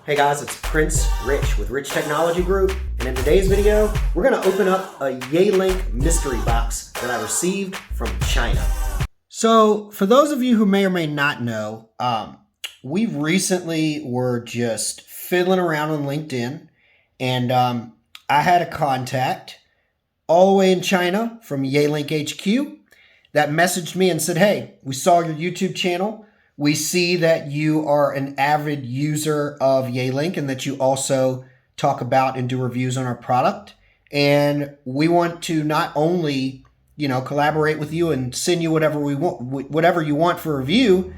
Hey guys, it's Prince Rich with Rich Technology Group, and in today's video, we're gonna open up a Yealink mystery box that I received from China. So, for those of you who may or may not know, we recently were just fiddling around on LinkedIn, and I had a contact all the way in China from Yealink HQ that messaged me and said, hey, we saw your YouTube channel. We see that you are an avid user of Yealink and that you also talk about and do reviews on our product. And we want to not only, collaborate with you and send you whatever you want for review,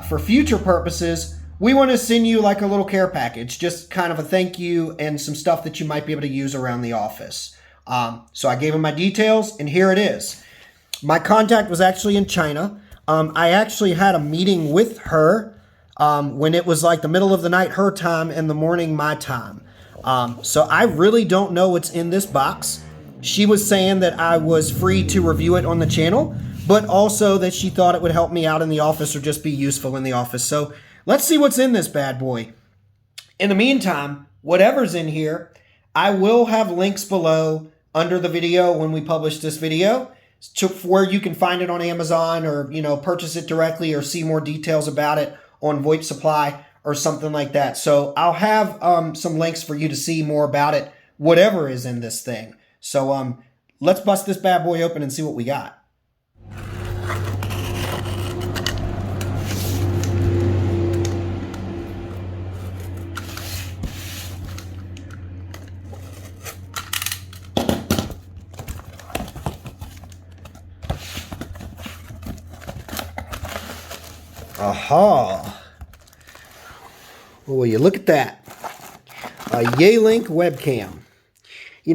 for future purposes. We want to send you like a little care package, just kind of a thank you and some stuff that you might be able to use around the office. So I gave him my details, and here it is. My contact was actually in China. I actually had a meeting with her when it was like the middle of the night her time and the morning my time. So I really don't know what's in this box. She was saying that I was free to review it on the channel, but also that she thought it would help me out in the office or just be useful in the office. So let's see what's in this bad boy. In the meantime, whatever's in here, I will have links below under the video when we publish this video to where you can find it on Amazon or, purchase it directly or see more details about it on VoIP Supply or something like that. So I'll have some links for you to see more about it, whatever is in this thing. So let's bust this bad boy open and see what we got. Aha! Will you look at that? A Yealink webcam.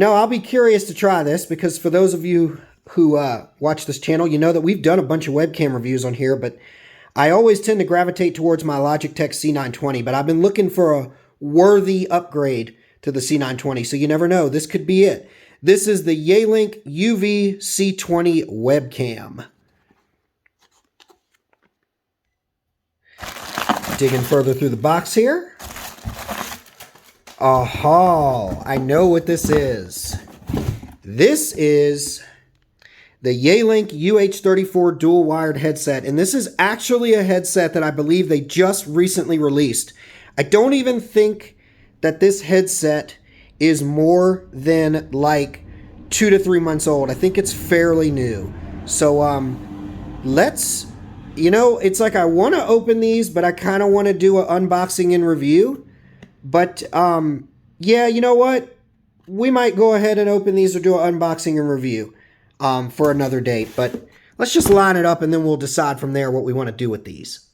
I'll be curious to try this because for those of you who watch this channel, you know that we've done a bunch of webcam reviews on here, but I always tend to gravitate towards my Logitech C920, but I've been looking for a worthy upgrade to the C920, so you never know. This could be it. This is the Yealink UV C20 webcam. Digging further through the box here. Aha, I know what this is. This is the Yealink UH34 dual wired headset, and this is actually a headset that I believe they just recently released. I don't even think that this headset is more than like 2 to 3 months old. I think it's fairly new. So let's, it's like I want to open these, but I kind of want to do an unboxing and review. But, yeah, you know what? We might go ahead and open these or do an unboxing and review for another date. But let's just line it up and then we'll decide from there what we want to do with these.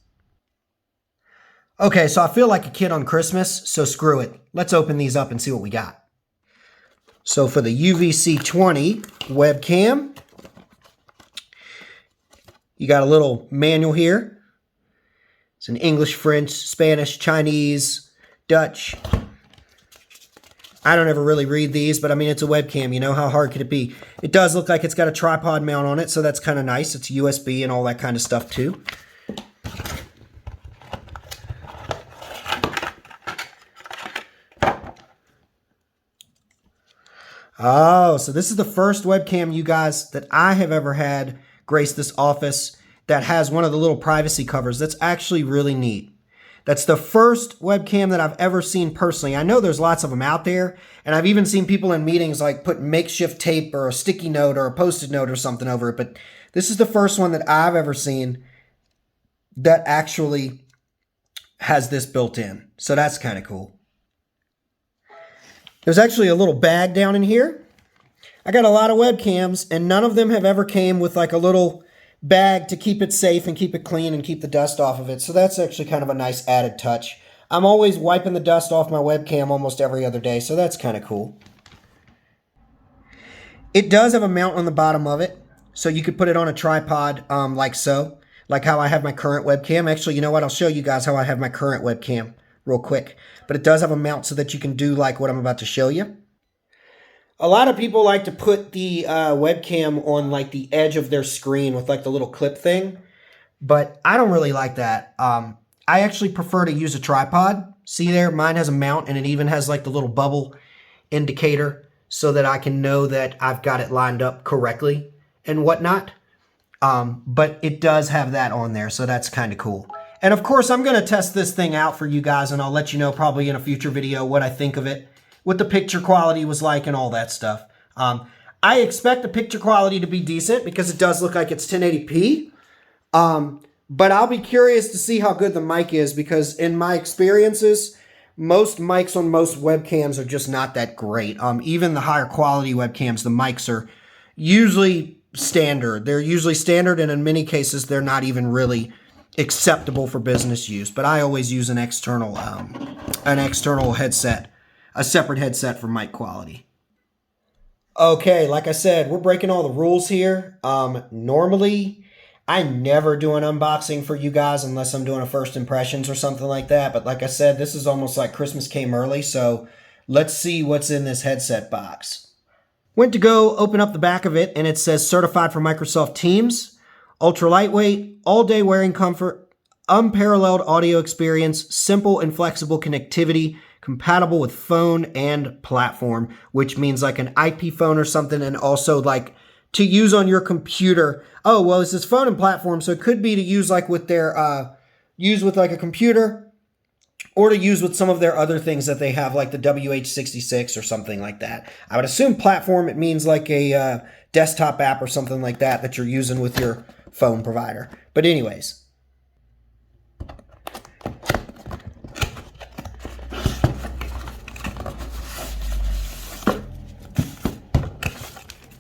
Okay, so I feel like a kid on Christmas, so screw it. Let's open these up and see what we got. So for the UVC20 webcam, you got a little manual here. It's in English, French, Spanish, Chinese, Dutch. I don't ever really read these, but I mean, it's a webcam. How hard could it be? It does look like it's got a tripod mount on it, so that's kind of nice. It's USB and all that kind of stuff too. Oh, so this is the first webcam, you guys, that I have ever had grace this office that has one of the little privacy covers. That's actually really neat. That's the first webcam that I've ever seen personally. I know there's lots of them out there, and I've even seen people in meetings like put makeshift tape or a sticky note or a Post-it note or something over it, but this is the first one that I've ever seen that actually has this built in. So that's kind of cool. There's actually a little bag down in here. I got a lot of webcams, and none of them have ever came with like a little bag to keep it safe and keep it clean and keep the dust off of it. So that's actually kind of a nice added touch. I'm always wiping the dust off my webcam almost every other day, so that's kind of cool. It does have a mount on the bottom of it, so you could put it on a tripod like so, like how I have my current webcam. Actually, you know what? I'll show you guys how I have my current webcam real quick. But it does have a mount so that you can do like what I'm about to show you. A lot of people like to put the webcam on like the edge of their screen with like the little clip thing, but I don't really like that. I actually prefer to use a tripod See there, mine has a mount and it even has like the little bubble indicator so that I can know that I've got it lined up correctly and whatnot. But it does have that on there, so that's kind of cool. And of course, I'm going to test this thing out for you guys, and I'll let you know probably in a future video what I think of it, what the picture quality was like and all that stuff. I expect the picture quality to be decent because it does look like it's 1080p. But I'll be curious to see how good the mic is because in my experiences, most mics on most webcams are just not that great. Even the higher quality webcams, the mics are usually standard. They're usually standard, and in many cases, they're not even really acceptable for business use. But I always use an external headset, a separate headset for mic quality. Okay, like I said, we're breaking all the rules here. Normally, I never do an unboxing for you guys unless I'm doing a first impressions or something like that. But like I said, this is almost like Christmas came early, so let's see what's in this headset box. Went to go open up the back of it, and it says certified for Microsoft Teams, ultra lightweight, all-day wearing comfort, unparalleled audio experience, simple and flexible connectivity, compatible with phone and platform, which means like an IP phone or something, and also like to use on your computer. Oh, well, it's this phone and platform, so it could be to use like with their, use with like a computer, or to use with some of their other things that they have, like the WH66 or something like that. I would assume platform, it means like a desktop app or something like that that you're using with your phone provider. But anyways.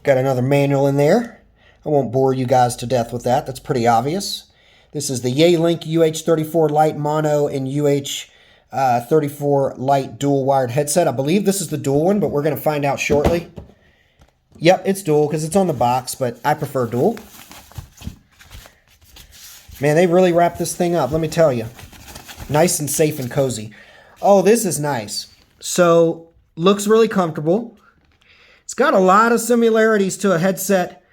Got another manual in there. I won't bore you guys to death with that. That's pretty obvious. This is the Yealink UH34 Lite Mono and UH34 Lite dual wired headset. I believe this is the dual one, but we're going to find out shortly. Yep, it's dual because it's on the box, but I prefer dual. Man, they really wrapped this thing up, let me tell you. Nice and safe and cozy. Oh, this is nice. So, looks really comfortable. It's got a lot of similarities to a headset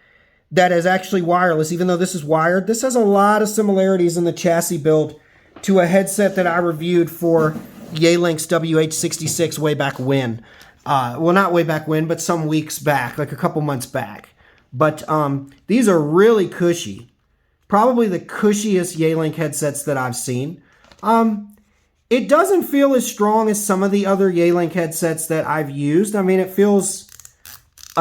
that is actually wireless, even though this is wired. This has a lot of similarities in the chassis build to a headset that I reviewed for Yealink's WH66 way back when. Well, not way back when, but some weeks back, like a couple months back. But these are really cushy. Probably the cushiest Yealink headsets that I've seen. It doesn't feel as strong as some of the other Yealink headsets that I've used. I mean, it feels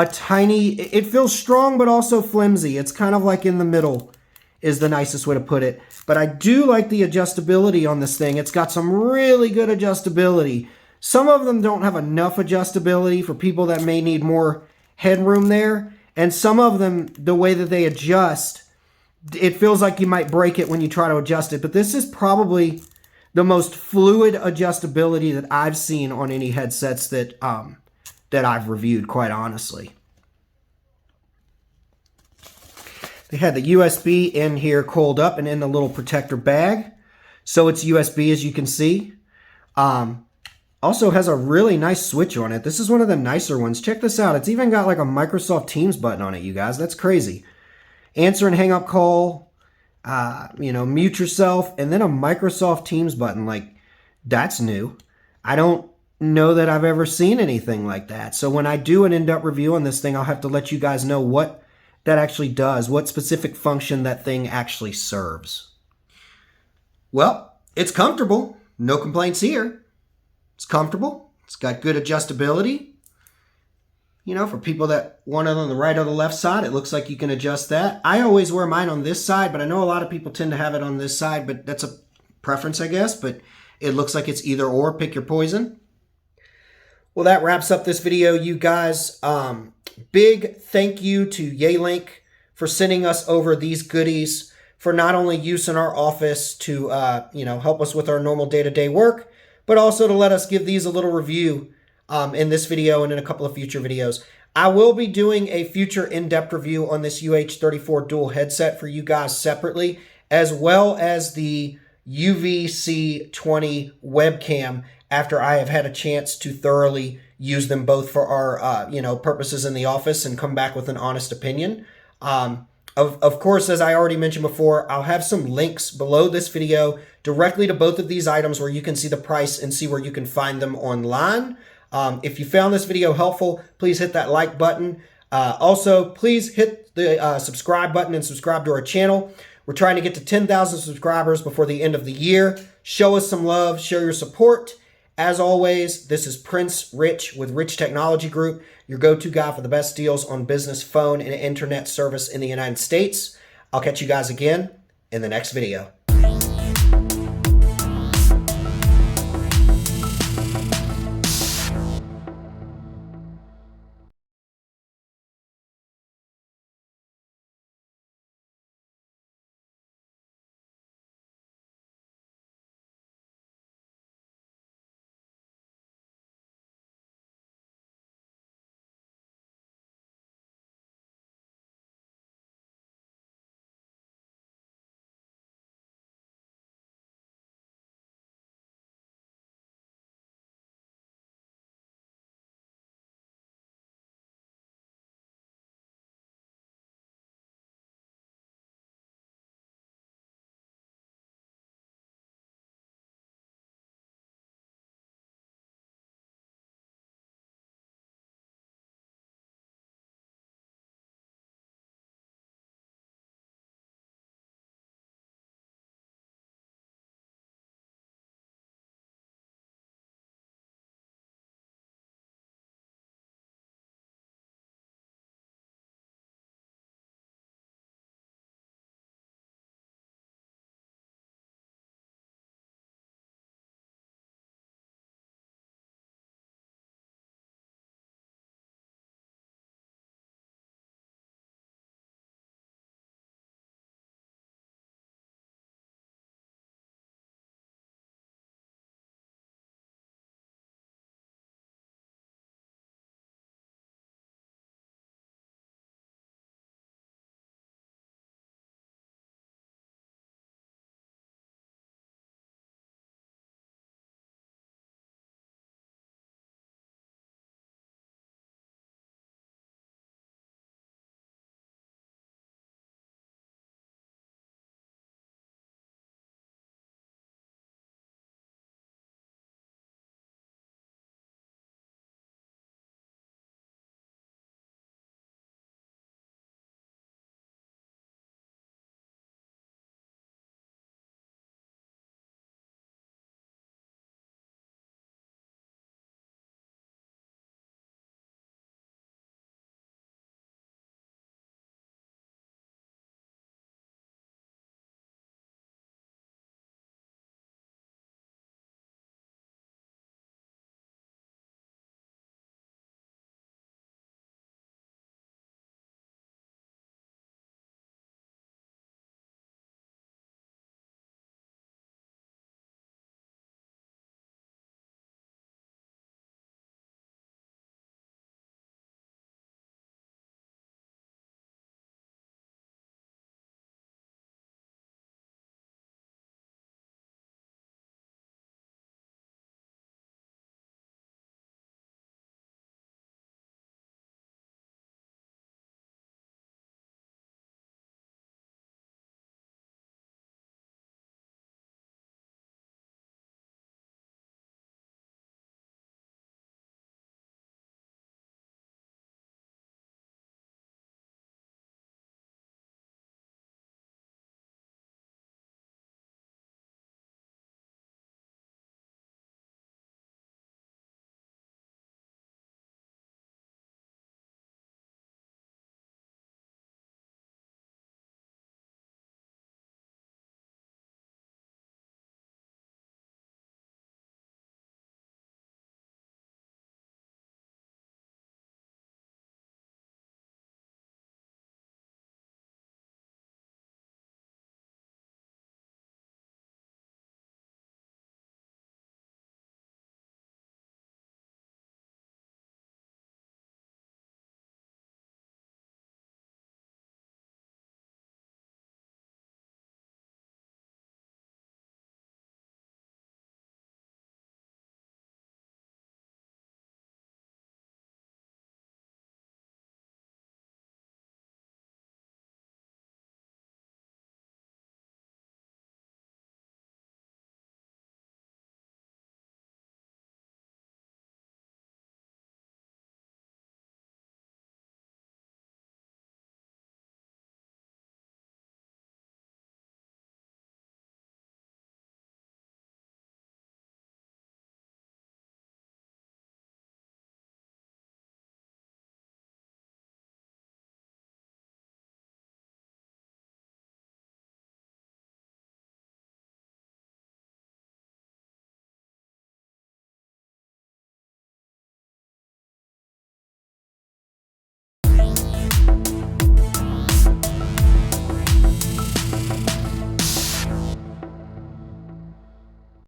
it feels strong, but also flimsy. It's kind of like in the middle is the nicest way to put it. But I do like the adjustability on this thing. It's got some really good adjustability. Some of them don't have enough adjustability for people that may need more headroom there. And some of them, the way that they adjust, it feels like you might break it when you try to adjust it. But this is probably the most fluid adjustability that I've seen on any headsets that I've reviewed, quite honestly. They had the USB in here coiled up and in the little protector bag. So it's USB, as you can see. Also has a really nice switch on it. This is one of the nicer ones. Check this out. It's even got like a Microsoft Teams button on it, you guys. That's crazy. Answer and hang up call, mute yourself, and then a Microsoft Teams button. Like, that's new. I don't know that I've ever seen anything like that. So when I do an in-depth review on this thing, I'll have to let you guys know what that actually does, what specific function that thing actually serves. Well, it's comfortable. No complaints here. It's comfortable. It's got good adjustability. You know, for people that want it on the right or the left side, it looks like you can adjust that. I always wear mine on this side, but I know a lot of people tend to have it on this side, but that's a preference, I guess. But it looks like it's either or. Pick your poison. Well, that wraps up this video, you guys. Big thank you to Yealink for sending us over these goodies for not only use in our office to, help us with our normal day-to-day work, but also to let us give these a little review in this video and in a couple of future videos. I will be doing a future in-depth review on this UH34 dual headset for you guys separately, as well as the UVC20 webcam after I have had a chance to thoroughly use them both for our, purposes in the office and come back with an honest opinion. Of course, as I already mentioned before, I'll have some links below this video directly to both of these items where you can see the price and see where you can find them online. If you found this video helpful, please hit that like button. Also, please hit the subscribe button and subscribe to our channel. We're trying to get to 10,000 subscribers before the end of the year. Show us some love, show your support. As always, this is Prince Rich with Rich Technology Group, your go-to guy for the best deals on business, phone, and internet service in the United States. I'll catch you guys again in the next video.